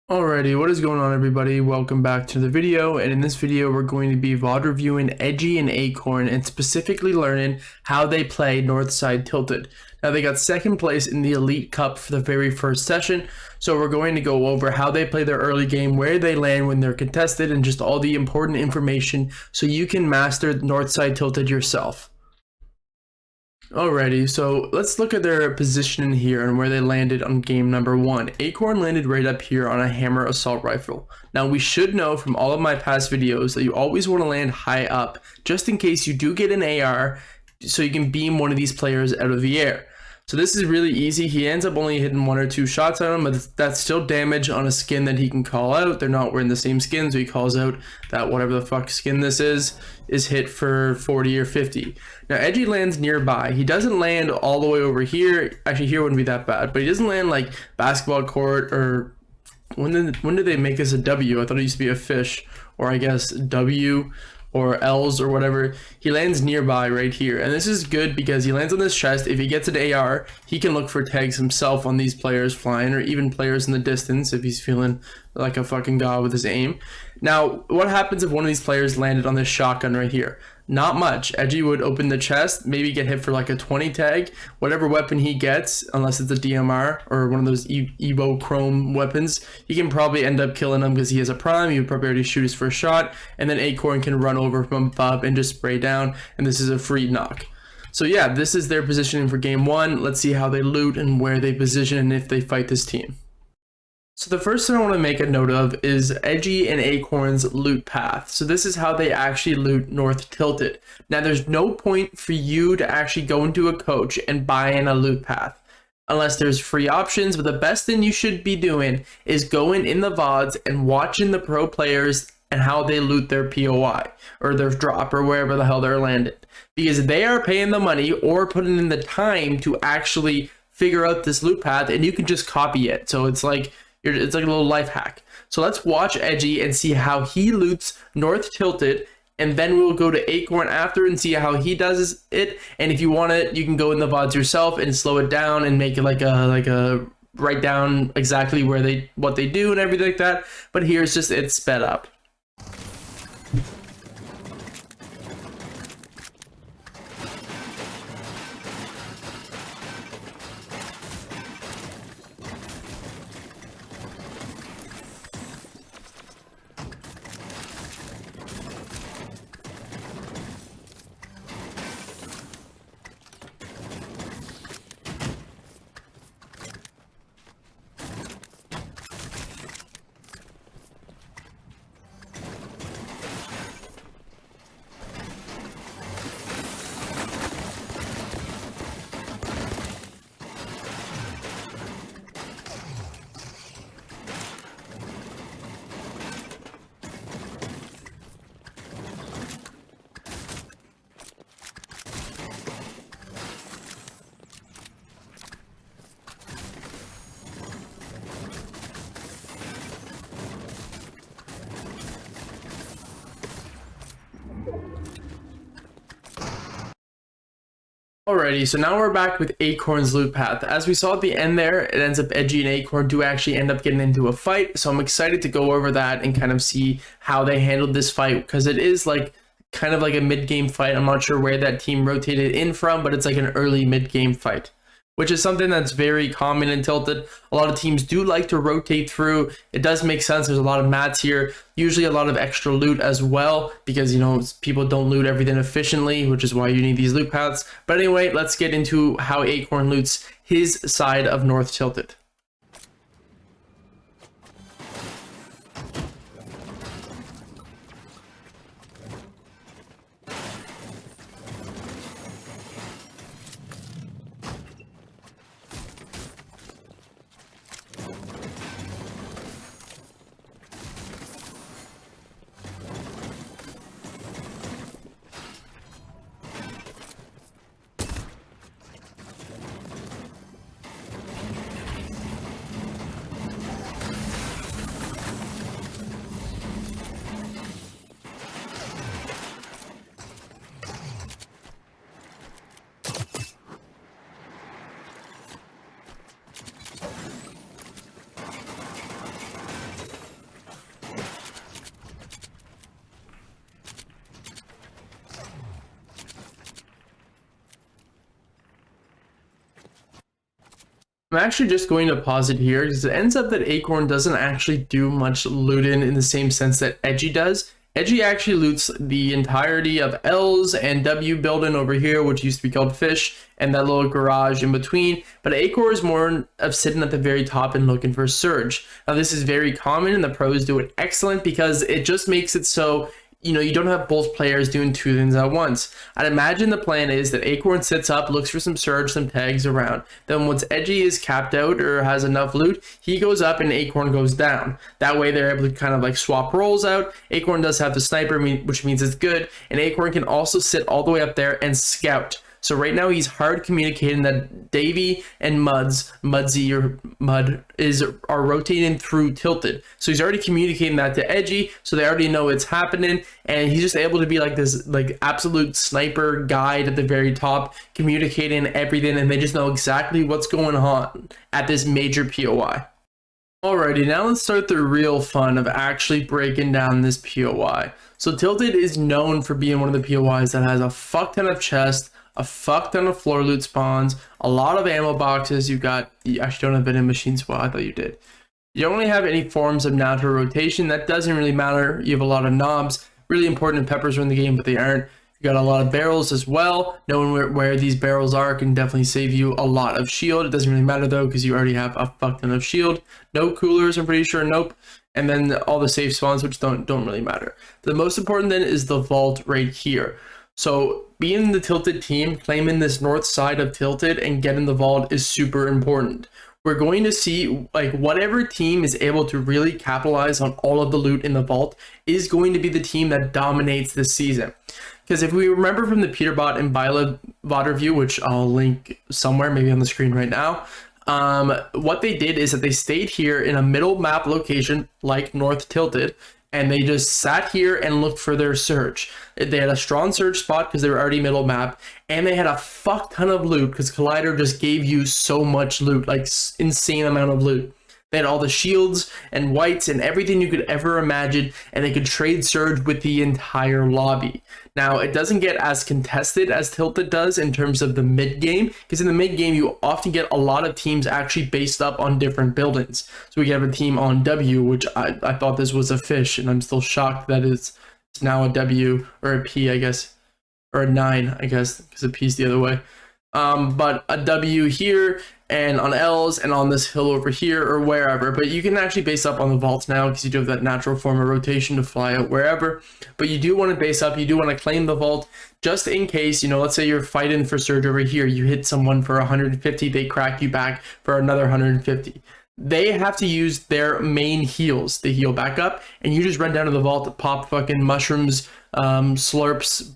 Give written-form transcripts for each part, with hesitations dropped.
Alrighty, what is going on everybody? Welcome back to the video, and in this video we're going to be VOD reviewing Edgey and Acorn and specifically learning how they play Northside Tilted. Now they got second place in the Elite Cup for the very first session, so we're going to go over how they play their early game, where they land when they're contested, and just all the important information so you can master Northside Tilted yourself. Alrighty, so let's look at their position here and where they landed on game number 1. Acorn landed right up here on a hammer assault rifle. Now we should know from all of my past videos that you always want to land high up, just in case you do get an AR, so you can beam one of these players out of the air. So this is really easy. He ends up only hitting 1 or 2 shots at him, but that's still damage on a skin that he can call out. They're not wearing the same skin, so he calls out that whatever the fuck skin this is hit for 40 or 50. Now Edgey lands nearby. He doesn't land all the way over here. Actually, here wouldn't be that bad, but he doesn't land like basketball court or when did they make this a W? I thought it used to be a fish, or I guess W or L's or whatever. He lands nearby right here, and this is good because he lands on this chest. If he gets an AR, he can look for tags himself on these players flying, or even players in the distance if he's feeling like a fucking god with his aim. Now what happens if one of these players landed on this shotgun right here? Not much. Edgey would open the chest, maybe get hit for like a 20 tag. Whatever weapon he gets, unless it's a DMR or one of those Evo Chrome weapons, he can probably end up killing him because he has a prime. He would probably already shoot his first shot, and then Acorn can run over from above and just spray down, and this is a free knock. So yeah, this is their positioning for game 1. Let's see how they loot and where they position and if they fight this team. So the first thing I want to make a note of is Edgey and Acorn's loot path. So this is how they actually loot North Tilted. Now there's no point for you to actually go into a coach and buy in a loot path unless there's free options, but the best thing you should be doing is going in the VODs and watching the pro players and how they loot their POI or their drop or wherever the hell they're landed, because they are paying the money or putting in the time to actually figure out this loot path, and you can just copy it. So it's like a little life hack. So let's watch Edgey and see how he loots North Tilted, and then we'll go to Acorn after and see how he does it. And if you want it, you can go in the VODs yourself and slow it down and make it like a write down exactly what they do and everything like that. But here's just it sped up. Alrighty, so now we're back with Acorn's loot path. As we saw at the end there, it ends up Edgey and Acorn do actually end up getting into a fight. So I'm excited to go over that and kind of see how they handled this fight, because it is like kind of like a mid-game fight. I'm not sure where that team rotated in from, but it's like an early mid-game fight, which is something that's very common in Tilted. A lot of teams do like to rotate through. It does make sense. There's a lot of mats here, usually a lot of extra loot as well, because, you know, people don't loot everything efficiently, which is why you need these loot paths. But anyway, let's get into how Acorn loots his side of North Tilted. I'm actually just going to pause it here because it ends up that Acorn doesn't actually do much looting in the same sense that Edgey does. Edgey actually loots the entirety of L's and W building over here, which used to be called Fish, and that little garage in between. But Acorn is more of sitting at the very top and looking for Surge. Now this is very common and the pros do it excellent because it just makes it so you don't have both players doing two things at once. I'd imagine the plan is that Acorn sits up, looks for some Surge, some tags around. Then once Edgey is capped out or has enough loot, he goes up and Acorn goes down. That way they're able to kind of like swap roles out. Acorn does have the sniper, which means it's good. And Acorn can also sit all the way up there and scout. So right now he's hard communicating that Davey and Mudsy or Mud are rotating through Tilted. So he's already communicating that to Edgey, so they already know it's happening, and he's just able to be like this like absolute sniper guide at the very top, communicating everything, and they just know exactly what's going on at this major POI. Alrighty, now let's start the real fun of actually breaking down this POI. So Tilted is known for being one of the POIs that has a fuck ton of chests, a fuck ton of floor loot spawns, a lot of ammo boxes. You actually don't have vending machines. Well, I thought you did. You don't really have any forms of natural rotation. That doesn't really matter. You have a lot of knobs. Really important peppers are in the game, but they aren't. You got a lot of barrels as well. Knowing where these barrels are can definitely save you a lot of shield. It doesn't really matter though, because you already have a fuck ton of shield. No coolers, I'm pretty sure. Nope. And then all the safe spawns, which don't really matter. The most important then is the vault right here. So being the Tilted team, claiming this north side of Tilted and getting the vault is super important. We're going to see like whatever team is able to really capitalize on all of the loot in the vault is going to be the team that dominates this season. Because if we remember from the Peterbot and Byla VOD review, which I'll link somewhere, maybe on the screen right now, what they did is that they stayed here in a middle map location like North Tilted, and they just sat here and looked for their Surge. They had a strong Surge spot because they were already middle map, and they had a fuck ton of loot because Collider just gave you so much loot, like insane amount of loot. They had all the shields and whites and everything you could ever imagine, and they could trade Surge with the entire lobby. Now, it doesn't get as contested as Tilted does in terms of the mid game, because in the mid game, you often get a lot of teams actually based up on different buildings. So we have a team on W, which I thought this was a Fish, and I'm still shocked that it's now a W or a P, I guess, or a 9, I guess, because a P's the other way. But a W here and on L's and on this hill over here or wherever. But you can actually base up on the vaults now because you do have that natural form of rotation to fly out wherever. But you do want to base up, you do want to claim the vault just in case, let's say you're fighting for Surge over here, you hit someone for 150, they crack you back for another 150. They have to use their main heals to heal back up, and you just run down to the vault to pop fucking mushrooms, slurps,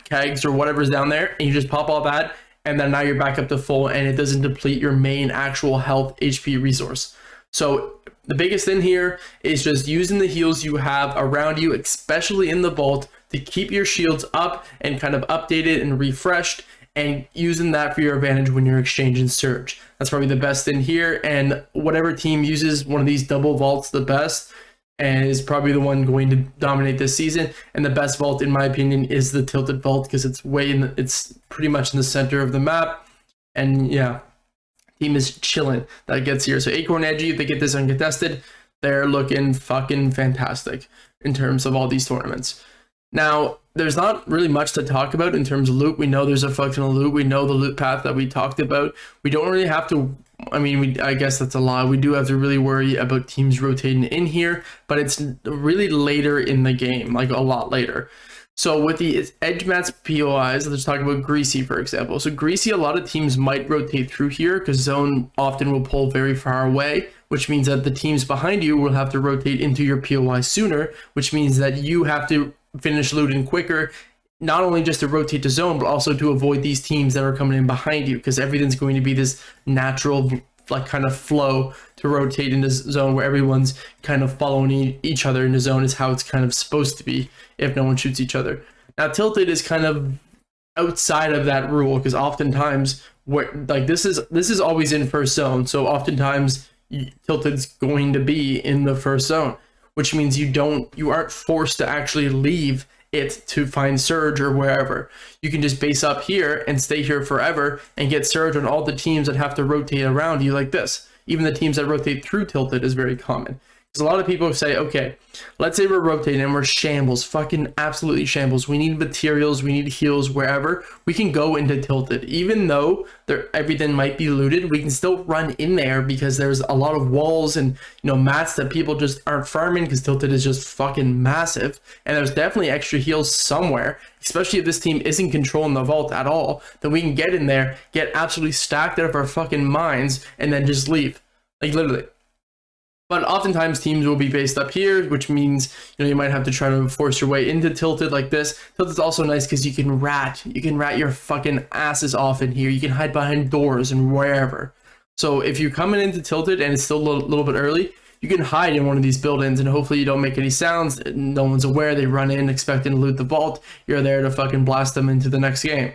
kegs, or whatever's down there, and you just pop all that, and then now you're back up to full, and it doesn't deplete your main actual health HP resource. So the biggest thing here is just using the heals you have around you, especially in the vault, to keep your shields up and kind of updated and refreshed, and using that for your advantage when you're exchanging Surge. That's probably the best thing here, and whatever team uses one of these double vaults the best and is probably the one going to dominate this season. And the best vault, in my opinion, is the Tilted vault because it's it's pretty much in the center of the map. And yeah, team is chilling that gets here. So Acorn, Edgey, if they get this uncontested, they're looking fucking fantastic in terms of all these tournaments. Now, there's not really much to talk about in terms of loot. We know there's a fuck ton of loot. We know the loot path that we talked about. We don't really have to, I guess that's a lie. We do have to really worry about teams rotating in here, but it's really later in the game, like a lot later. So with the edge mats POIs, let's talk about Greasy, for example. So Greasy, a lot of teams might rotate through here because zone often will pull very far away, which means that the teams behind you will have to rotate into your POI sooner, which means that you have to finish looting quicker, not only just to rotate to zone, but also to avoid these teams that are coming in behind you, because everything's going to be this natural like kind of flow to rotate into zone where everyone's kind of following each other into zone is how it's kind of supposed to be if no one shoots each other. Now Tilted is kind of outside of that rule because oftentimes this is always in first zone, so oftentimes Tilted's going to be in the first zone, which means you aren't forced to actually leave it to find surge or wherever. You can just base up here and stay here forever and get surge on all the teams that have to rotate around you like this. Even the teams that rotate through tilted is very common. Because a lot of people say, okay, let's say we're rotating and we're shambles, fucking absolutely shambles. We need materials, we need heals wherever. We can go into tilted. Even though everything might be looted, we can still run in there because there's a lot of walls and mats that people just aren't farming because tilted is just fucking massive. And there's definitely extra heals somewhere, especially if this team isn't controlling the vault at all. Then we can get in there, get absolutely stacked out of our fucking minds, and then just leave. Like literally. But oftentimes teams will be based up here, which means you might have to try to force your way into tilted like this. Tilted's also nice because you can rat your fucking asses off in here. You can hide behind doors and wherever. So if you're coming into tilted and it's still a little bit early, you can hide in one of these buildings and hopefully you don't make any sounds. No one's aware. They run in expecting to loot the vault. You're there to fucking blast them into the next game.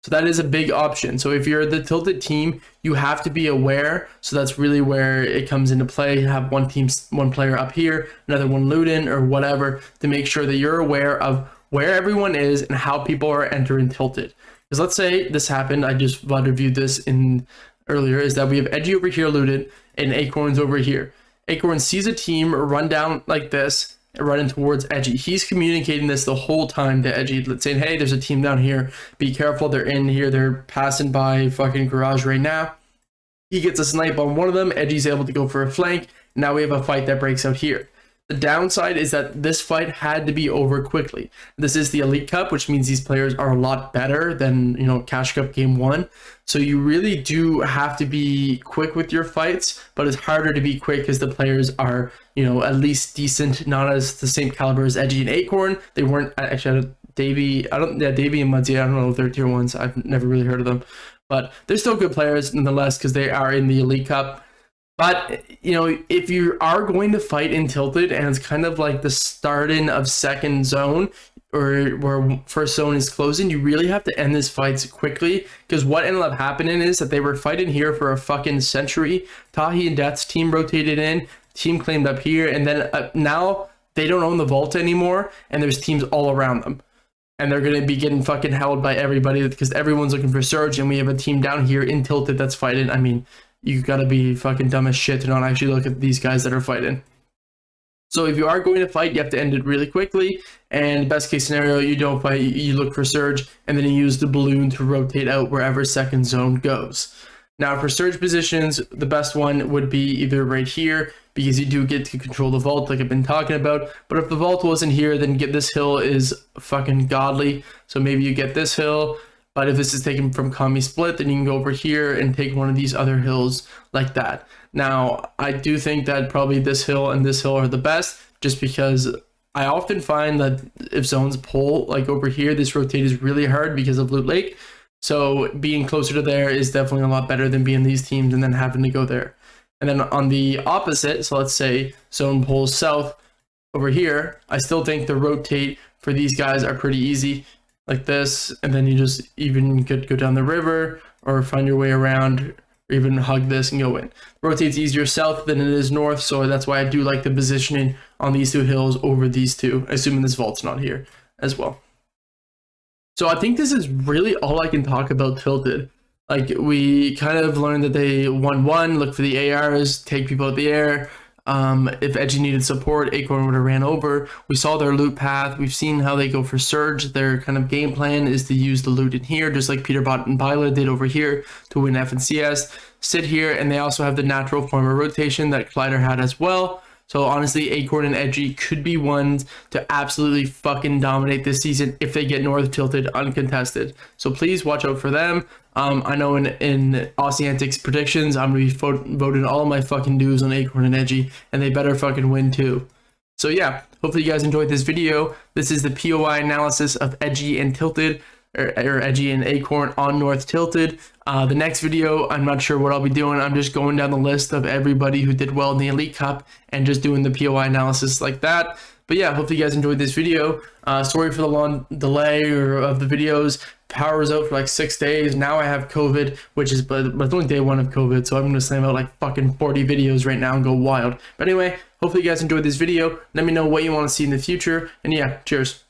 So that is a big option. So if you're the tilted team, you have to be aware. So that's really where it comes into play. You have one player up here, another one looting or whatever, to make sure that you're aware of where everyone is and how people are entering tilted. Because let's say this happened. I just reviewed this in earlier, is that we have Edgey over here looted and Acorn's over here. Acorn sees a team run down like this, running towards Edgey. He's communicating this the whole time to Edgey, saying, hey, there's a team down here. Be careful. They're in here. They're passing by fucking garage right now. He gets a snipe on one of them. Edgey's able to go for a flank. Now we have a fight that breaks out here. The downside is that this fight had to be over quickly. This is the Elite Cup, which means these players are a lot better than, Cash Cup Game 1. So you really do have to be quick with your fights, but it's harder to be quick because the players are, at least decent, not as the same caliber as Edgey and Acorn. They weren't actually Davey and Muddy. I don't know if they're tier 1s. I've never really heard of them, but they're still good players nonetheless because they are in the Elite Cup. But, if you are going to fight in tilted and it's kind of like the starting of second zone or where first zone is closing, you really have to end this fight quickly because what ended up happening is that they were fighting here for a fucking century. Tahi and Death's team rotated in, team claimed up here, and then now they don't own the vault anymore and there's teams all around them. And they're going to be getting fucking held by everybody because everyone's looking for surge and we have a team down here in tilted that's fighting. I mean, you gotta be fucking dumb as shit to not actually look at these guys that are fighting. So if you are going to fight, you have to end it really quickly. And best case scenario, you don't fight, you look for surge, and then you use the balloon to rotate out wherever second zone goes. Now for surge positions, the best one would be either right here, because you do get to control the vault like I've been talking about. But if the vault wasn't here, then get this hill is fucking godly. So maybe you get this hill. But if this is taken from Kami Split, then you can go over here and take one of these other hills like that. Now, I do think that probably this hill and this hill are the best, just because I often find that if zones pull, like over here, this rotate is really hard because of Loot Lake. So being closer to there is definitely a lot better than being these teams and then having to go there. And then on the opposite, so let's say zone pulls south over here, I still think the rotate for these guys are pretty easy. Like this, and then you just even could go down the river or find your way around or even hug this and go in. Rotates easier south than it is north, so that's why I do like the positioning on these two hills over these two, assuming this vault's not here as well. So I think this is really all I can talk about tilted. Like we kind of learned that they 1-1, look for the ARs, take people out the air. If Edgey needed support, Acorn would have ran over. We saw their loot path. We've seen how they go for surge. Their kind of game plan is to use the loot in here, just like Peterbot and Bila did over here to win FNCS. Sit here, and they also have the natural form of rotation that Collider had as well. So honestly, Acorn and Edgey could be ones to absolutely fucking dominate this season if they get north tilted uncontested. So please watch out for them. I know in Aussie Antics predictions, I'm going to be voting all my fucking dues on Acorn and Edgey, and they better fucking win too. So yeah, hopefully you guys enjoyed this video. This is the POI analysis of Edgey and Tilted, or Edgey and Acorn on North Tilted. The next video, I'm not sure what I'll be doing. I'm just going down the list of everybody who did well in the Elite Cup and just doing the POI analysis like that. But yeah, hopefully you guys enjoyed this video. Sorry for the long delay of the videos. Power was out for like 6 days. Now I have COVID, but it's only day 1 of COVID, so I'm gonna slam out like fucking 40 videos right now and go wild. But anyway, hopefully you guys enjoyed this video. Let me know what you want to see in the future, and yeah, cheers.